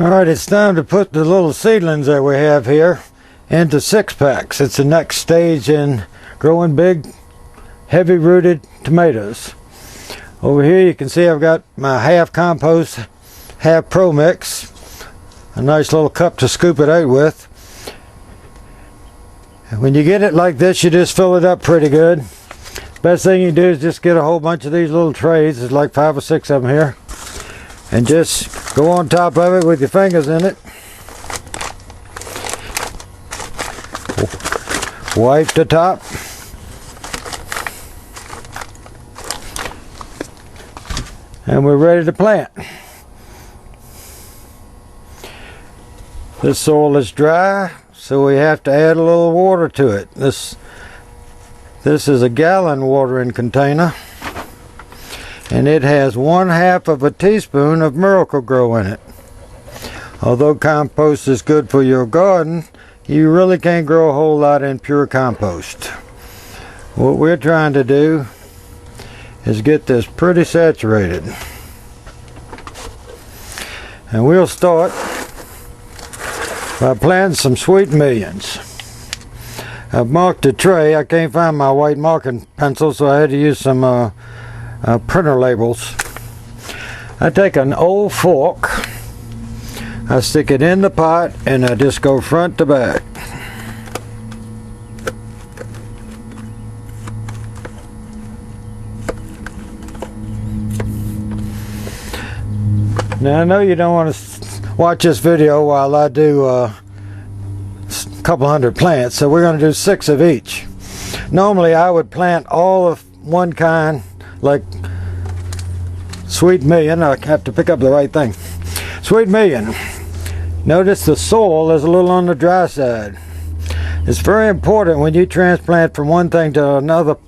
Alright, it's time to put the little seedlings that we have here into 6-packs. It's the next stage in growing big, heavy-rooted tomatoes. Over here you can see I've got my half compost, half pro mix. A nice little cup to scoop it out with. And when you get it like this, you just fill it up pretty good. Best thing you do is just get a whole bunch of these little trays. There's like 5 or 6 of them here. And just go on top of it with your fingers in it. Wipe the top. And we're ready to plant. This soil is dry, so we have to add a little water to it. This is a gallon watering container. And it has 1/2 of a teaspoon of Miracle-Gro in it. Although compost is good for your garden, you really can't grow a whole lot in pure compost. What we're trying to do is get this pretty saturated. And we'll start by planting some sweet millions. I've marked a tray. I can't find my white marking pencil, so I had to use some printer labels. I take an old fork, I stick it in the pot, and I just go front to back. Now I know you don't want to watch this video while I do a couple hundred plants, so we're going to do 6 of each. Normally I would plant all of one kind, like Sweet Million. I have to pick up the right thing. Sweet Million. Notice the soil is a little on the dry side. It's very important when you transplant from one thing to another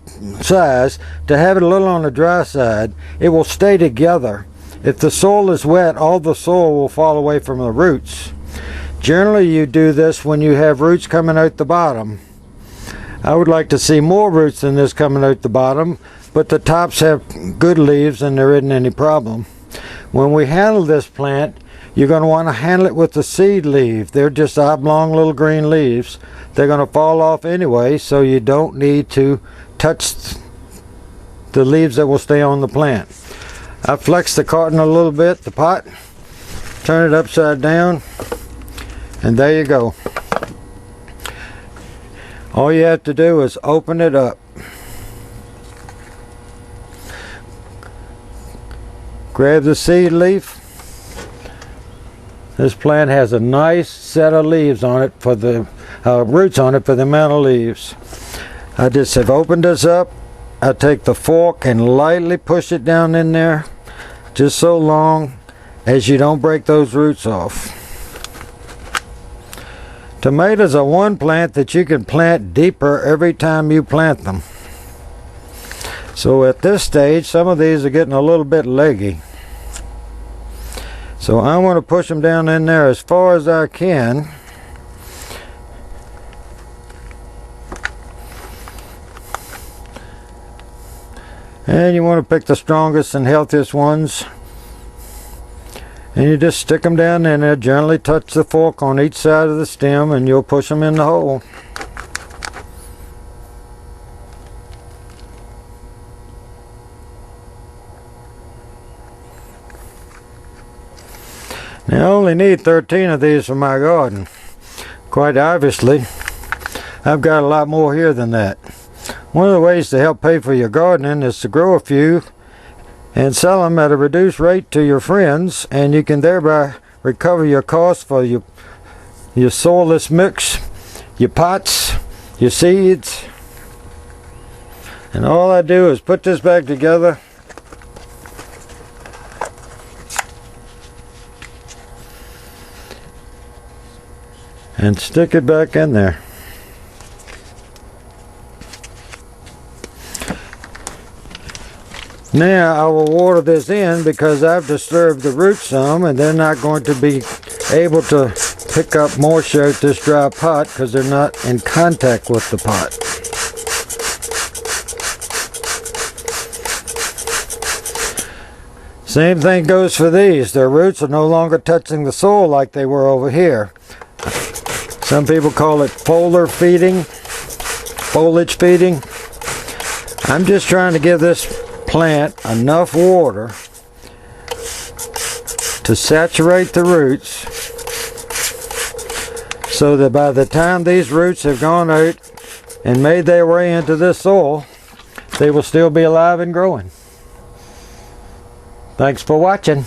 size to have it a little on the dry side. It will stay together. If the soil is wet, all the soil will fall away from the roots. Generally you do this when you have roots coming out the bottom. I would like to see more roots than this coming out the bottom, but the tops have good leaves and there isn't any problem. When we handle this plant, you're going to want to handle it with the seed leaf. They're just oblong little green leaves. They're going to fall off anyway, so you don't need to touch the leaves that will stay on the plant. I flex the carton a little bit, the pot, turn it upside down, and there you go. All you have to do is open it up. Grab the seed leaf. This plant has a nice set of leaves on it for the roots on it for the amount of leaves. I just have opened this up. I take the fork and lightly push it down in there, just so long as you don't break those roots off. Tomatoes are one plant that you can plant deeper every time you plant them. So at this stage, some of these are getting a little bit leggy. So I want to push them down in there as far as I can. And you want to pick the strongest and healthiest ones. And you just stick them down in there, gently touch the fork on each side of the stem, and you'll push them in the hole. Now I only need 13 of these for my garden. Quite obviously, I've got a lot more here than that. One of the ways to help pay for your gardening is to grow a few and sell them at a reduced rate to your friends, and you can thereby recover your costs for your soilless mix, your pots, your seeds. And all I do is put this back together and stick it back in there. Now I will water this in because I've disturbed the roots some, and they're not going to be able to pick up moisture at this dry pot because they're not in contact with the pot. Same thing goes for these. Their roots are no longer touching the soil like they were over here. Some people call it foliage feeding. I'm just trying to give this plant enough water to saturate the roots so that by the time these roots have gone out and made their way into this soil, they will still be alive and growing. Thanks for watching.